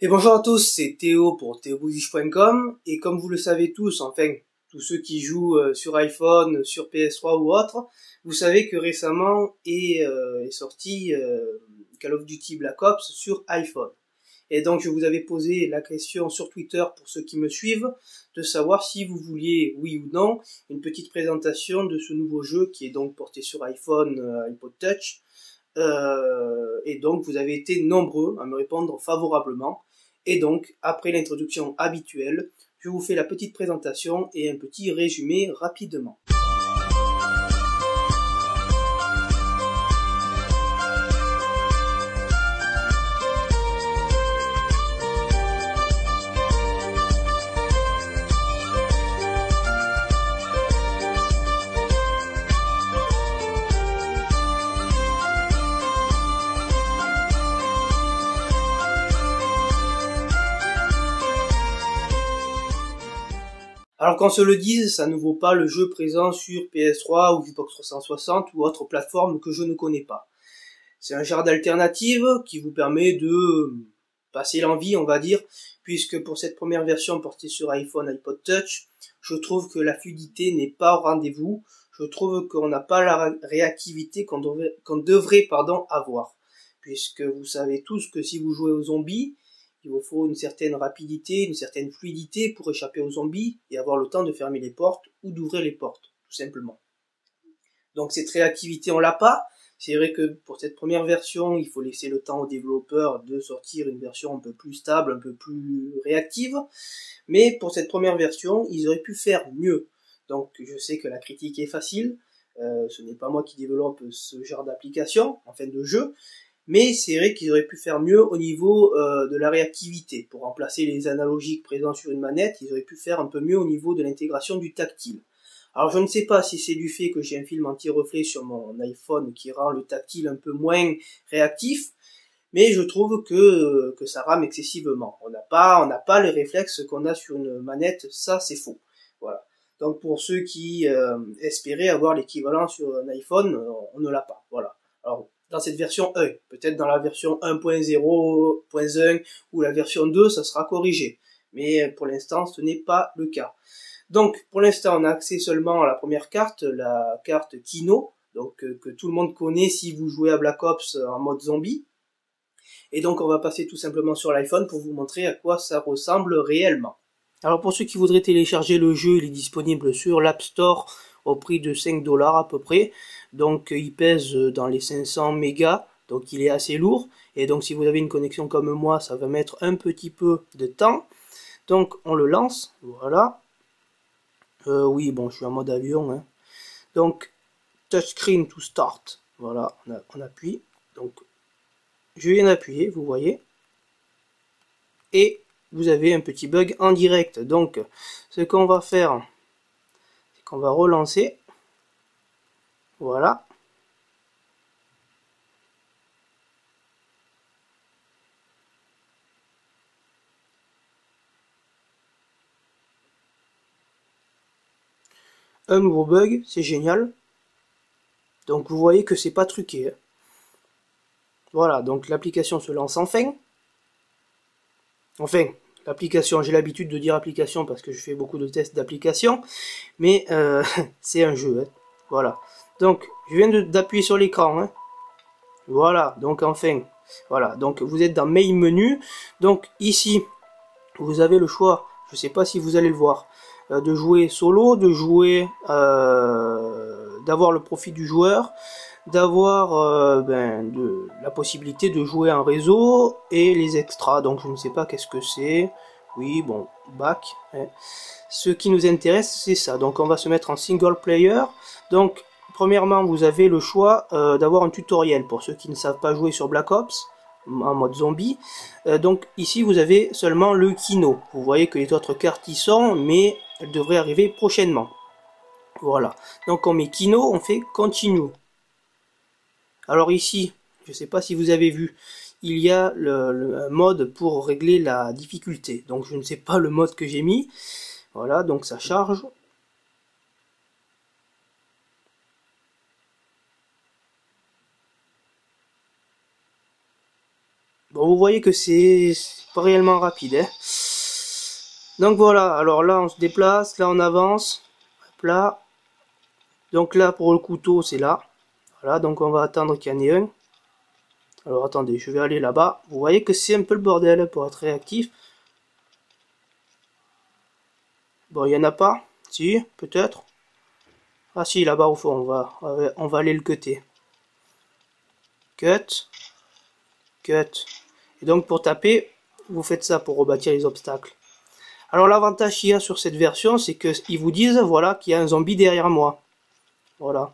Et bonjour à tous, c'est Théo pour theobouziche.com, et comme vous le savez tous, enfin tous ceux qui jouent sur iPhone, sur PS3 ou autre, vous savez que récemment est sorti Call of Duty Black Ops sur iPhone. Et donc je vous avais posé la question sur Twitter pour ceux qui me suivent, de savoir si vous vouliez, oui ou non, une petite présentation de ce nouveau jeu qui est donc porté sur iPhone, iPod Touch. Et donc vous avez été nombreux à me répondre favorablement. Et donc, après l'introduction habituelle, je vous fais la petite présentation et un petit résumé rapidement. Alors qu'on se le dise, ça ne vaut pas le jeu présent sur PS3 ou Xbox 360 ou autre plateforme que je ne connais pas. C'est un genre d'alternative qui vous permet de passer l'envie, on va dire, puisque pour cette première version portée sur iPhone, iPod Touch, je trouve que la fluidité n'est pas au rendez-vous. Je trouve qu'on n'a pas la réactivité qu'on devrait avoir. Puisque vous savez tous que si vous jouez aux zombies, il vous faut une certaine rapidité, une certaine fluidité pour échapper aux zombies et avoir le temps de fermer les portes ou d'ouvrir les portes, tout simplement. Donc cette réactivité, on l'a pas. C'est vrai que pour cette première version, il faut laisser le temps aux développeurs de sortir une version un peu plus stable, un peu plus réactive. Mais pour cette première version, ils auraient pu faire mieux. Donc je sais que la critique est facile. Ce n'est pas moi qui développe ce genre d'application, enfin de jeu. Mais c'est vrai qu'ils auraient pu faire mieux au niveau de la réactivité. Pour remplacer les analogiques présents sur une manette, ils auraient pu faire un peu mieux au niveau de l'intégration du tactile. Alors je ne sais pas si c'est du fait que j'ai un film anti-reflet sur mon iPhone qui rend le tactile un peu moins réactif, mais je trouve que ça rame excessivement. On n'a pas les réflexes qu'on a sur une manette, ça c'est faux. Voilà. Donc pour ceux qui espéraient avoir l'équivalent sur un iPhone, on ne l'a pas. Voilà. Alors dans cette version 1, peut-être dans la version 1.0.1 ou la version 2, ça sera corrigé. Mais pour l'instant, ce n'est pas le cas. Donc, pour l'instant, on a accès seulement à la première carte, la carte Kino, donc que tout le monde connaît si vous jouez à Black Ops en mode zombie. Et donc, on va passer tout simplement sur l'iPhone pour vous montrer à quoi ça ressemble réellement. Alors, pour ceux qui voudraient télécharger le jeu, il est disponible sur l'App Store au prix de 5$ à peu près. Donc, il pèse dans les 500 mégas, donc il est assez lourd. Et donc, si vous avez une connexion comme moi, ça va mettre un petit peu de temps. Donc, on le lance, voilà. Oui, bon, je suis en mode avion. Hein. Donc, touchscreen to start. Voilà, on appuie. Donc, je viens d'appuyer, vous voyez. Et vous avez un petit bug en direct. Donc, ce qu'on va faire, c'est qu'on va relancer. Voilà. Un nouveau bug, c'est génial. Donc, vous voyez que c'est pas truqué. Hein. Voilà, donc l'application se lance enfin. Enfin, l'application, j'ai l'habitude de dire application parce que je fais beaucoup de tests d'application. Mais c'est un jeu. Hein. Voilà. Donc, je viens d'appuyer sur l'écran. Hein. Voilà, donc enfin. Voilà, donc vous êtes dans Main Menu. Donc ici, vous avez le choix, je ne sais pas si vous allez le voir, de jouer solo, de jouer, d'avoir le profit du joueur, d'avoir la possibilité de jouer en réseau et les extras. Donc je ne sais pas qu'est-ce que c'est. Oui, bon, back. Hein. Ce qui nous intéresse, c'est ça. Donc on va se mettre en single player. Donc premièrement, vous avez le choix d'avoir un tutoriel pour ceux qui ne savent pas jouer sur Black Ops en mode zombie. Donc ici, vous avez seulement le Kino. Vous voyez que les autres cartes y sont, mais elles devraient arriver prochainement. Voilà. Donc on met Kino, on fait Continue. Alors ici, je ne sais pas si vous avez vu, il y a un mode pour régler la difficulté. Donc je ne sais pas le mode que j'ai mis. Voilà, donc ça charge. Bon, Alors, vous voyez que c'est pas réellement rapide, hein. Donc voilà, alors là on se déplace, là on avance, hop là. Donc là pour le couteau c'est là. Voilà, donc on va attendre qu'il y en ait un. Alors attendez, je vais aller là-bas. Vous voyez que c'est un peu le bordel pour être réactif. Bon, il n'y en a pas. Si, peut-être. Ah si, là-bas au fond, on va aller le cutter. Cut. Cut. Et donc pour taper, vous faites ça pour rebâtir les obstacles. Alors l'avantage qu'il y a sur cette version, c'est qu'ils vous disent, voilà, qu'il y a un zombie derrière moi. Voilà.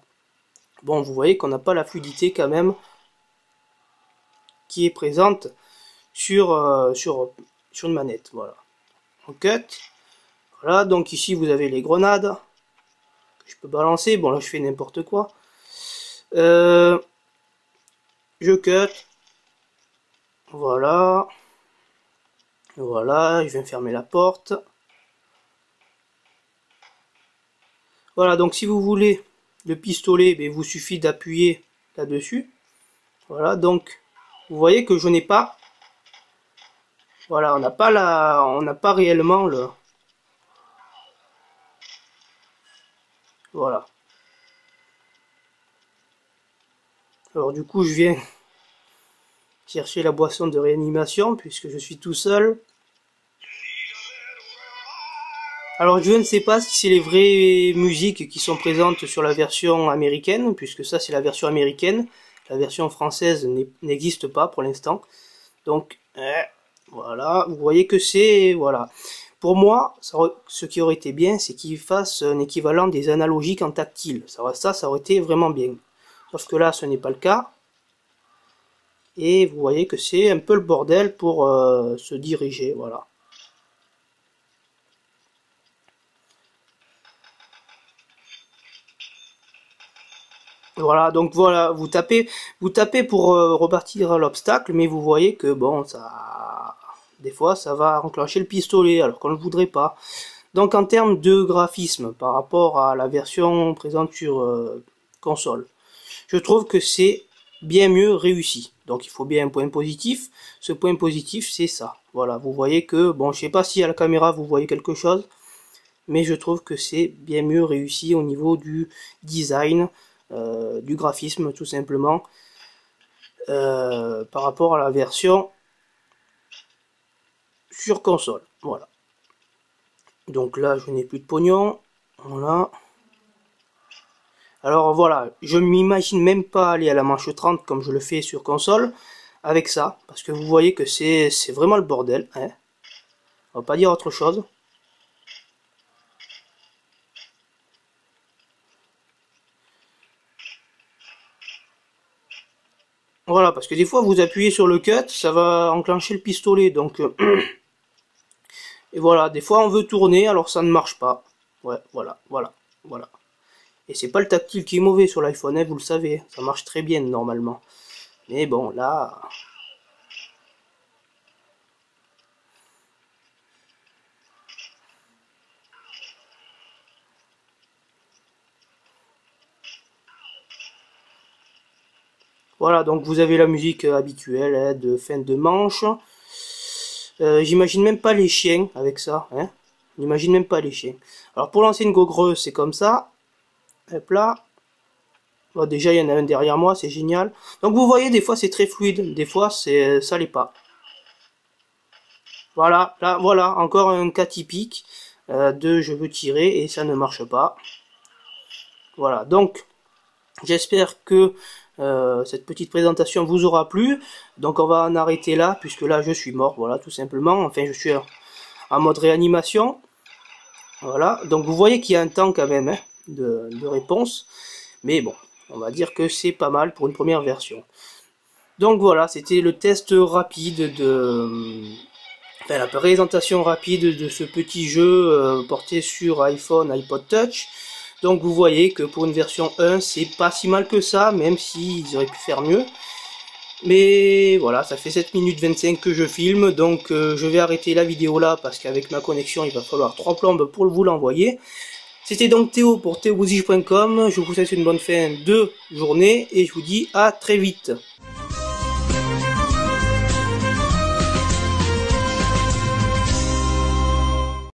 Bon, vous voyez qu'on n'a pas la fluidité quand même qui est présente sur une manette. Voilà. On cut. Voilà, donc ici vous avez les grenades que je peux balancer. Bon là je fais n'importe quoi. Je cut. Voilà. Voilà, je viens fermer la porte. Voilà, donc si vous voulez le pistolet, il vous suffit d'appuyer là-dessus. Voilà, donc vous voyez que je n'ai pas. Voilà, on n'a pas réellement le. Voilà. Alors du coup, je viens chercher la boisson de réanimation puisque je suis tout seul. Alors je ne sais pas si c'est les vraies musiques qui sont présentes sur la version américaine, puisque ça c'est la version américaine. La version française n'existe pas pour l'instant. Donc voilà, vous voyez que c'est. Voilà. Pour moi, ce qui aurait été bien, c'est qu'il fasse un équivalent des analogiques en tactile. Ça aurait été vraiment bien. Sauf que là, ce n'est pas le cas. Et vous voyez que c'est un peu le bordel pour se diriger. Voilà. Voilà, donc voilà, vous tapez pour repartir à l'obstacle, mais vous voyez que bon, des fois, ça va enclencher le pistolet, alors qu'on ne le voudrait pas. Donc en termes de graphisme, par rapport à la version présente sur console, je trouve que c'est bien mieux réussi. Donc il faut bien un point positif. Ce point positif, c'est ça. Voilà, vous voyez que, bon, je sais pas si à la caméra vous voyez quelque chose, mais je trouve que c'est bien mieux réussi au niveau du design. Du graphisme tout simplement par rapport à la version sur console. Voilà. Donc là je n'ai plus de pognon. Voilà. Alors voilà, je m'imagine même pas aller à la manche 30 comme je le fais sur console avec ça, parce que vous voyez que c'est vraiment le bordel, hein. On va pas dire autre chose. Voilà, parce que des fois vous appuyez sur le cut, ça va enclencher le pistolet, donc et voilà, des fois on veut tourner alors ça ne marche pas. Ouais, voilà. Et c'est pas le tactile qui est mauvais sur l'iPhone, hein, vous le savez, ça marche très bien normalement. Mais bon, là. Voilà, donc vous avez la musique habituelle, hein, de fin de manche. J'imagine même pas les chiens avec ça, hein. J'imagine même pas les chiens. Alors pour lancer une gogreuse, c'est comme ça. Hop là. Bon, déjà il y en a un derrière moi, c'est génial. Donc vous voyez, des fois c'est très fluide, des fois ça l'est pas. Voilà, là voilà, encore un cas typique de je veux tirer et ça ne marche pas. Voilà, donc j'espère que cette petite présentation vous aura plu. Donc on va en arrêter là, puisque là je suis mort, voilà, tout simplement. Enfin, je suis en mode réanimation. Voilà, donc vous voyez qu'il y a un temps quand même, hein, de réponse. Mais bon, on va dire que c'est pas mal pour une première version. Donc voilà, c'était le test rapide enfin, la présentation rapide de ce petit jeu porté sur iPhone, iPod Touch. Donc vous voyez que pour une version 1, c'est pas si mal que ça, même s'ils auraient pu faire mieux. Mais voilà, ça fait 7 minutes 25 que je filme, donc je vais arrêter la vidéo là, parce qu'avec ma connexion, il va falloir 3 plombes pour vous l'envoyer. C'était donc Théo pour theobozige.com, je vous souhaite une bonne fin de journée, et je vous dis à très vite.